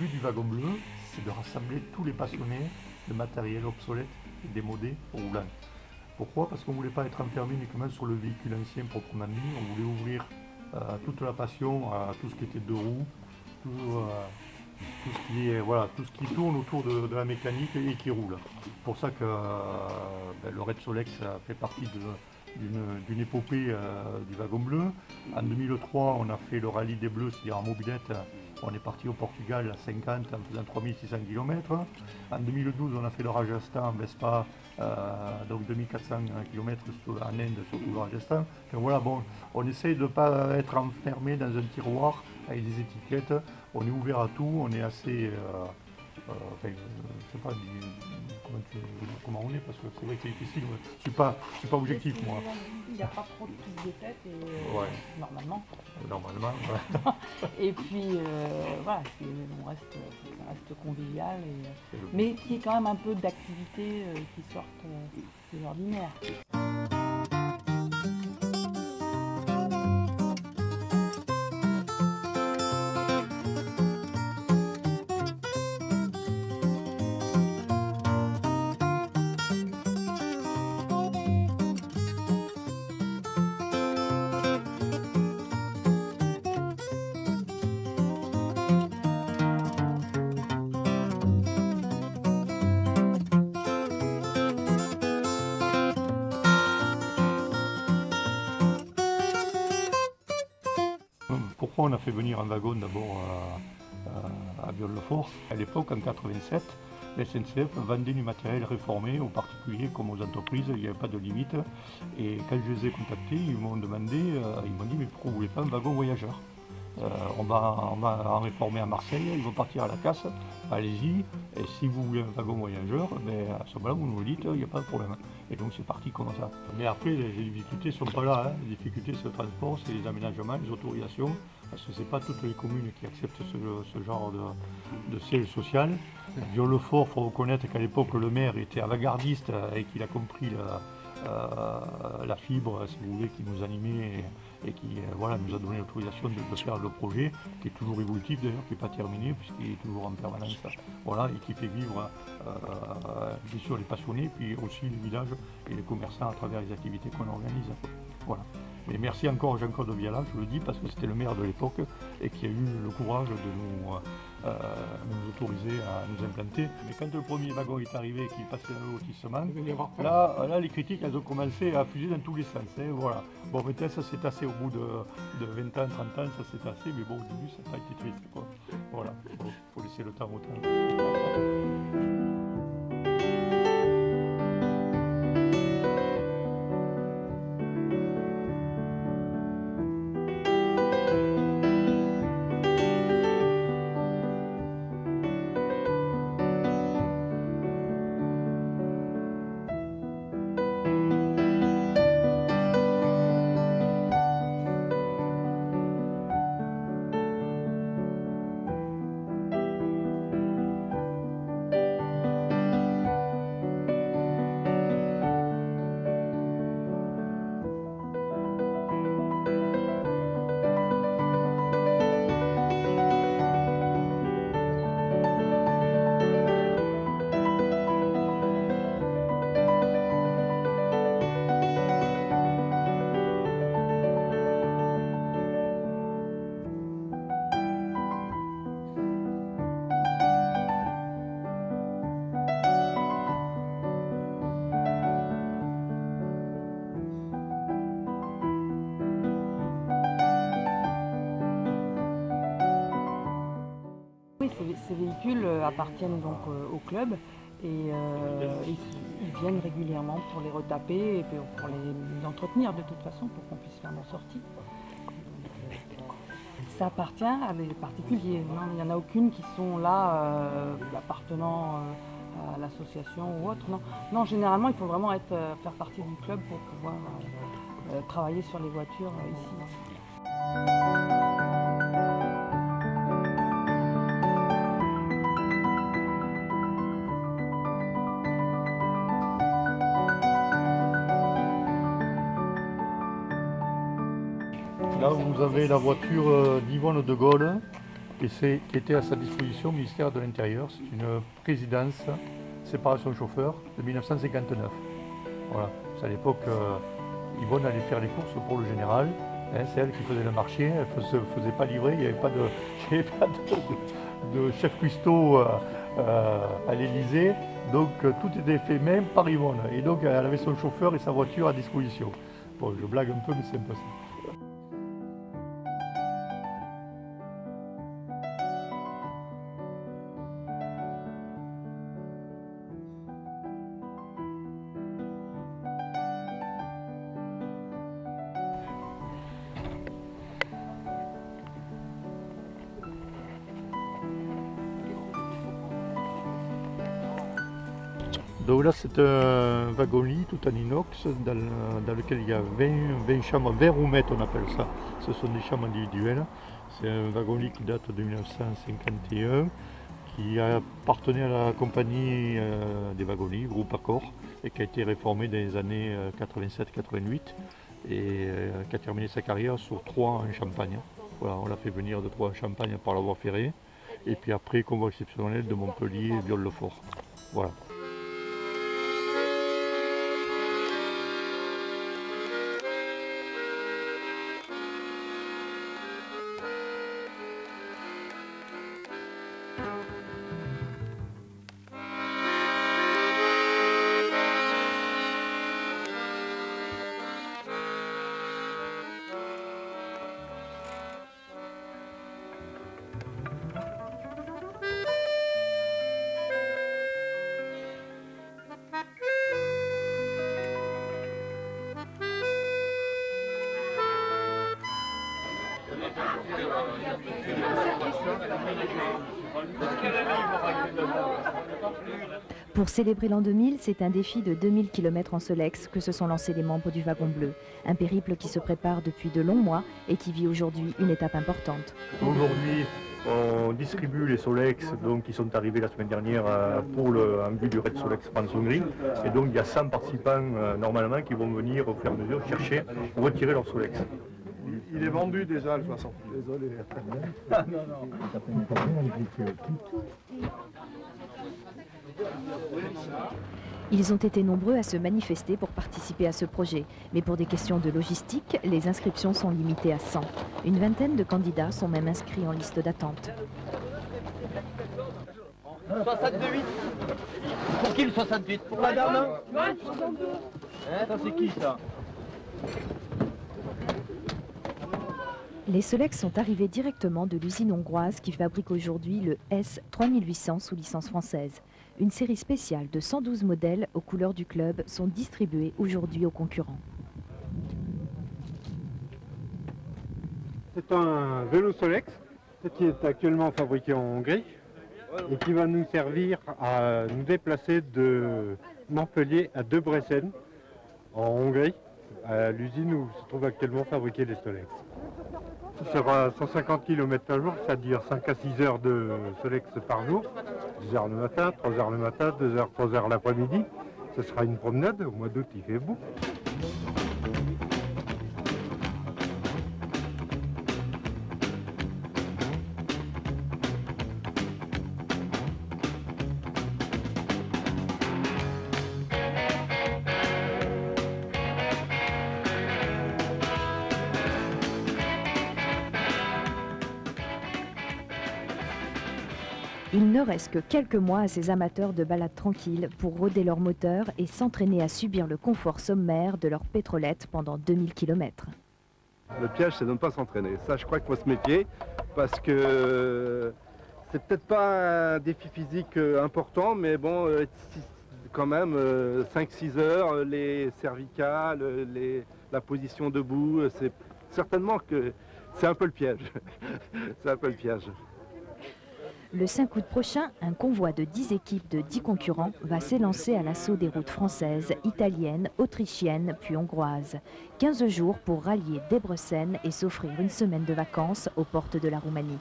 but du wagon bleu, c'est de rassembler tous les passionnés de matériel obsolète et démodé roulant. Pourquoi? Parce qu'on ne voulait pas être enfermé uniquement sur le véhicule ancien proprement dit, on voulait ouvrir toute la passion à tout ce qui était deux roues, tout, tout ce qui est, voilà, tout ce qui tourne autour de la mécanique et qui roule. C'est pour ça que le Red Solex fait partie d'une épopée du wagon bleu. En 2003, on a fait le rallye des Bleus, c'est-à-dire en mobilette. On est parti au Portugal à 50 en faisant 3600 km. En 2012, on a fait le Rajasthan en Vespa, donc 2400 km en Inde, surtout le Rajasthan. Donc voilà, bon, on essaye de ne pas être enfermé dans un tiroir avec des étiquettes. On est ouvert à tout, on est assez. Enfin, je sais pas comment on est, parce que c'est vrai que c'est difficile. Je suis pas objectif, moi. Il n'y a pas trop de prise de tête, et, Ouais. normalement. Normalement, ouais. Et puis, voilà, ça reste convivial, C'est le- mais qu'il y ait quand même un peu d'activités qui sortent de l'ordinaire. Pourquoi on a fait venir un wagon d'abord à Viol-le-Fort? À l'époque, en 87, la SNCF vendait du matériel réformé aux particuliers comme aux entreprises, il n'y avait pas de limite. Et quand je les ai contactés, ils m'ont dit mais pourquoi vous ne voulez pas un wagon voyageur? On va en réformer à Marseille, ils vont partir à la casse, allez-y, et si vous voulez un wagon voyageur, à ce moment-là vous nous le dites, il n'y a pas de problème. Et donc c'est parti comme ça. Mais après les difficultés ne sont pas là, hein. Les difficultés c'est le transport, c'est les aménagements, les autorisations, parce que ce n'est pas toutes les communes qui acceptent ce genre de siège social. Viol-le-Fort, il faut reconnaître qu'à l'époque le maire était avant-gardiste et qu'il a compris la fibre, si vous voulez, qui nous animait et qui voilà, nous a donné l'autorisation de faire le projet, qui est toujours évolutif d'ailleurs, qui n'est pas terminé, puisqu'il est toujours en permanence, voilà, et qui fait vivre bien sûr les passionnés, puis aussi les villages et les commerçants à travers les activités qu'on organise. Voilà. Mais merci encore à Jean-Claude Viala, je le dis, parce que c'était le maire de l'époque et qui a eu le courage de nous autoriser à nous implanter. Mais quand le premier wagon est arrivé et qu'il passait dans le lotissement, là, les critiques elles ont commencé à fuser dans tous les sens. Hein, voilà. Bon, peut-être ça s'est assez au bout de 20 ans, 30 ans, ça s'est assez, mais bon, au début, ça a été triste. Quoi. Voilà, faut laisser le temps au temps. Oui, ces véhicules appartiennent donc au club, et ils viennent régulièrement pour les retaper et pour les entretenir de toute façon, pour qu'on puisse faire nos sorties. Ça appartient à des particuliers. Non, il n'y en a aucune qui sont là appartenant à l'association ou autre. Non. Non, généralement, il faut vraiment faire partie du club pour pouvoir travailler sur les voitures ici. Là, vous avez la voiture d'Yvonne de Gaulle, qui était à sa disposition au ministère de l'Intérieur. C'est une présidence séparation chauffeur de 1959. Voilà. C'est à l'époque, Yvonne allait faire les courses pour le général. Hein, c'est elle qui faisait le marché, elle ne se faisait pas livrer, il n'y avait pas de chef cuistot à l'Élysée. Donc tout était fait même par Yvonne. Et donc elle avait son chauffeur et sa voiture à disposition. Bon, je blague un peu, mais c'est un peu ça. Donc là c'est un wagon-lit tout en inox dans lequel il y a 20 chambres, 20 roumettes on appelle ça. Ce sont des chambres individuelles. C'est un wagon-lit qui date de 1951, qui appartenait à la compagnie des wagons-lits, groupe Accor, et qui a été réformé dans les années 87-88 et qui a terminé sa carrière sur Troyes en Champagne. Voilà, on l'a fait venir de Troyes en Champagne par la voie ferrée, et puis après convoi exceptionnel de Montpellier et Viol-le-Fort. Voilà. Pour célébrer l'an 2000, c'est un défi de 2000 km en Solex que se sont lancés les membres du Wagon Bleu. Un périple qui se prépare depuis de longs mois et qui vit aujourd'hui une étape importante. Aujourd'hui, on distribue les Solex donc, qui sont arrivés la semaine dernière en vue du Raid Solex France-Hongrie. Et donc il y a 100 participants normalement qui vont venir au fur et à mesure chercher pour retirer leur Solex. Il est vendu déjà le 60. Désolé. Ah, non, non. Ils ont été nombreux à se manifester pour participer à ce projet. Mais pour des questions de logistique, les inscriptions sont limitées à 100. Une vingtaine de candidats sont même inscrits en liste d'attente. 62,8. Pour qui le 68? Pour madame, hein? Ouais, 62. Ça c'est qui ça? Les Solex sont arrivés directement de l'usine hongroise qui fabrique aujourd'hui le S3800 sous licence française. Une série spéciale de 112 modèles aux couleurs du club sont distribués aujourd'hui aux concurrents. C'est un vélo Solex qui est actuellement fabriqué en Hongrie et qui va nous servir à nous déplacer de Montpellier à Debrecen en Hongrie, à l'usine où se trouvent actuellement fabriqués les Solex. Ça sera 150 km par jour, c'est-à-dire 5 à 6 heures de Solex par jour, 10 heures le matin, 3 heures le matin, 2 heures, 3 heures l'après-midi. Ce sera une promenade, au mois d'août il fait beau. Il ne reste que quelques mois à ces amateurs de balades tranquilles pour rôder leur moteur et s'entraîner à subir le confort sommaire de leur pétrolette pendant 2000 km. Le piège, c'est de ne pas s'entraîner. Ça, je crois qu'il faut se méfier parce que c'est peut-être pas un défi physique important, mais bon, quand même, 5-6 heures, les cervicales, la position debout, c'est certainement que c'est un peu le piège. C'est un peu le piège. Le 5 août prochain, un convoi de 10 équipes de 10 concurrents va s'élancer à l'assaut des routes françaises, italiennes, autrichiennes puis hongroises. 15 jours pour rallier Debrecen et s'offrir une semaine de vacances aux portes de la Roumanie.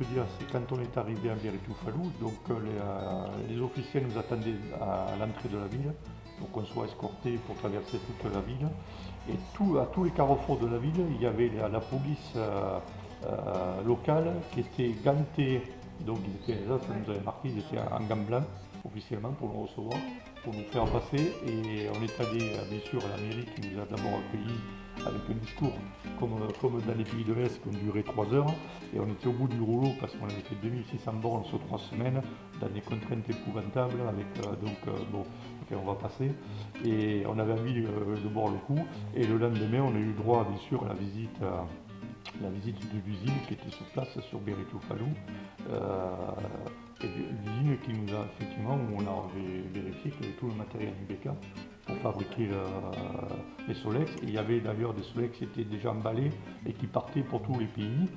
te dire, c'est quand on est arrivé à Biarritz-Falou, donc les officiels nous attendaient à l'entrée de la ville pour qu'on soit escortés pour traverser toute la ville. Et à tous les carrefours de la ville, il y avait la police locale qui était gantée. Donc ça nous avait marqué, ils étaient en gants blancs officiellement pour nous recevoir, pour nous faire passer. Et on est allé bien sûr à la mairie qui nous a d'abord accueillis avec un discours comme dans les pays de l'Est qui ont duré 3 heures. Et on était au bout du rouleau parce qu'on avait fait 2600 bornes sur 3 semaines dans des contraintes épouvantables avec on va passer. Et on avait envie de boire le coup. Et le lendemain, on a eu droit bien sûr à la visite de l'usine qui était sur place sur Biarritz-Falou. L'usine qui nous a effectivement, où on a vérifié qu'il y avait tout le matériel du BK pour fabriquer les Solex. Et il y avait d'ailleurs des Solex qui étaient déjà emballés et qui partaient pour tous les pays,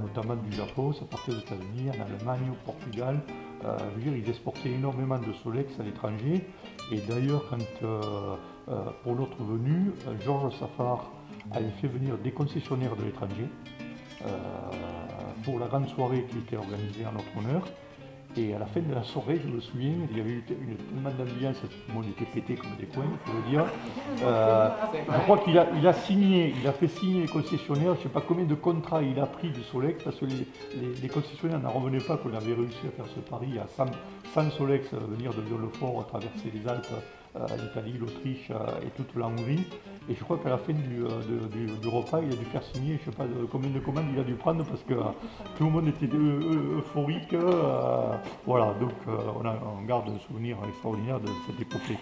notamment du Japon, ça partait aux États-Unis, en Allemagne, au Portugal. Je veux dire, ils exportaient énormément de Solex à l'étranger. Et d'ailleurs, pour notre venue, Georges Safar avait fait venir des concessionnaires de l'étranger pour la grande soirée qui était organisée en notre honneur. Et à la fin de la soirée, je me souviens, il y avait eu tellement d'ambiance, tout le monde était pété comme des coins, il faut le dire. Je crois qu'il a fait signer les concessionnaires, je ne sais pas combien de contrats il a pris du Solex, parce que les concessionnaires n'en revenaient pas qu'on avait réussi à faire ce pari à 100 Solex venir de Vieux-le-Fort, traverser les Alpes, l'Italie, l'Autriche et toute la Hongrie. Et je crois qu'à la fin du repas, il a dû faire signer, je ne sais pas combien de commandes il a dû prendre parce que tout le monde était euphorique. Voilà, donc on garde un souvenir extraordinaire de cette épopée.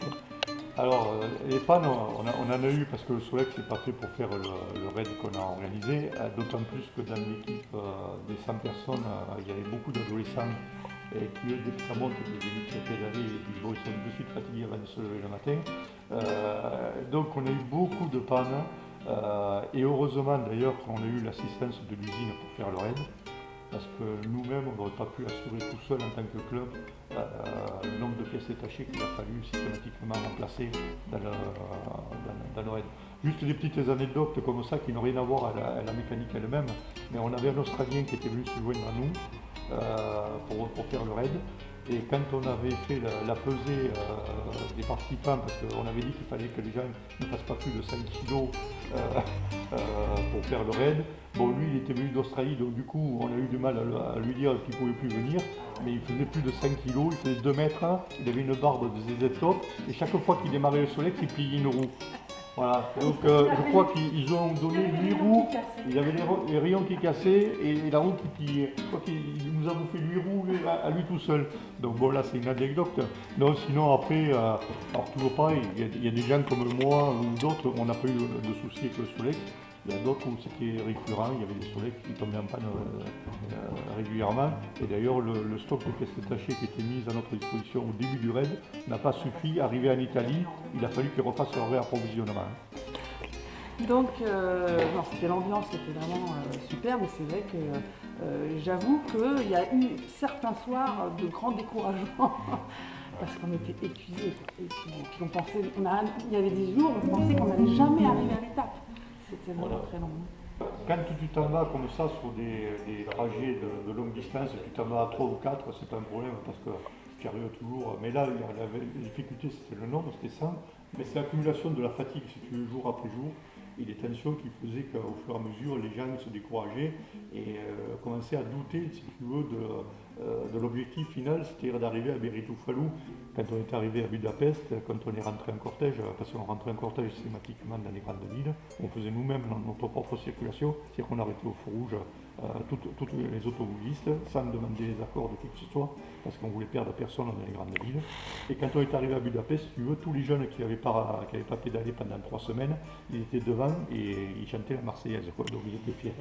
Alors, les pannes, on en a eu parce que le Solex n'est pas fait pour faire le raid qu'on a organisé, d'autant plus que dans l'équipe des 100 personnes, il y avait beaucoup d'adolescents. Et puis dès que ça monte, des minutes pédaler, et puis bon, ils sont de suite fatigués avant de se lever le matin. Donc on a eu beaucoup de pannes, et heureusement d'ailleurs qu'on a eu l'assistance de l'usine pour faire le raid, parce que nous-mêmes on n'aurait pas pu assurer tout seul en tant que club le nombre de pièces détachées qu'il a fallu systématiquement remplacer dans le raid. Juste des petites anecdotes comme ça qui n'ont rien à voir à la mécanique elle-même, mais on avait un Australien qui était venu se joindre à nous pour faire le raid. Et quand on avait fait la pesée des participants, parce qu'on avait dit qu'il fallait que les gens ne fassent pas plus de 5 kilos pour faire le raid, bon lui il était venu d'Australie, donc du coup on a eu du mal à lui dire qu'il ne pouvait plus venir, mais il faisait plus de 5 kilos, il faisait 2 mètres, il avait une barbe de ZZ Top, et chaque fois qu'il démarrait le Solex, il pliait une roue. Voilà, donc je crois qu'ils ont donné 8 roues, il y avait les rayons qui cassaient et la roue qui pliait. Je crois qu'il nous a bouffé 8 roues à lui tout seul. Donc bon là c'est une anecdote. Non, sinon après, alors toujours pareil, il y a des gens comme moi ou d'autres, on n'a pas eu de soucis avec le Solex. Il y a d'autres où c'était récurrent, il y avait des Solex qui tombaient en panne régulièrement. Et d'ailleurs, le stock de pièces détachées qui était mis à notre disposition au début du raid n'a pas suffi. Arrivé en Italie, il a fallu qu'ils refassent leur réapprovisionnement. Donc, c'était l'ambiance qui était vraiment super, mais c'est vrai que j'avoue qu'il y a eu certains soirs de grand découragement. Parce qu'on était épuisés. Et puis on pensait, il y avait des jours où on pensait qu'on n'allait jamais arriver à l'étape. C'était vraiment très long. Quand tu t'en vas comme ça sur des trajets de longue distance, tu t'en vas à 3 ou 4, c'est pas un problème parce que tu arrives toujours. Mais là, la difficulté c'était le nombre, c'était 100, mais c'est l'accumulation de la fatigue, si tu veux, jour après jour, et des tensions qui faisaient qu'au fur et à mesure, les gens se décourageaient et commençaient à douter, si tu veux, de l'objectif final, c'est-à-dire d'arriver à Biarritz-Falou. Quand on est arrivé à Budapest, quand on est rentré en cortège, parce qu'on rentrait en cortège systématiquement dans les grandes villes, on faisait nous-mêmes notre propre circulation, c'est-à-dire qu'on arrêtait au feu rouge toutes les automobilistes sans demander les accords de qui que ce soit, parce qu'on voulait perdre personne dans les grandes villes. Et quand on est arrivé à Budapest, tu veux, tous les jeunes qui n'avaient pas pédalé pendant 3 semaines, ils étaient devant et ils chantaient la Marseillaise, quoi, donc ils étaient fiers.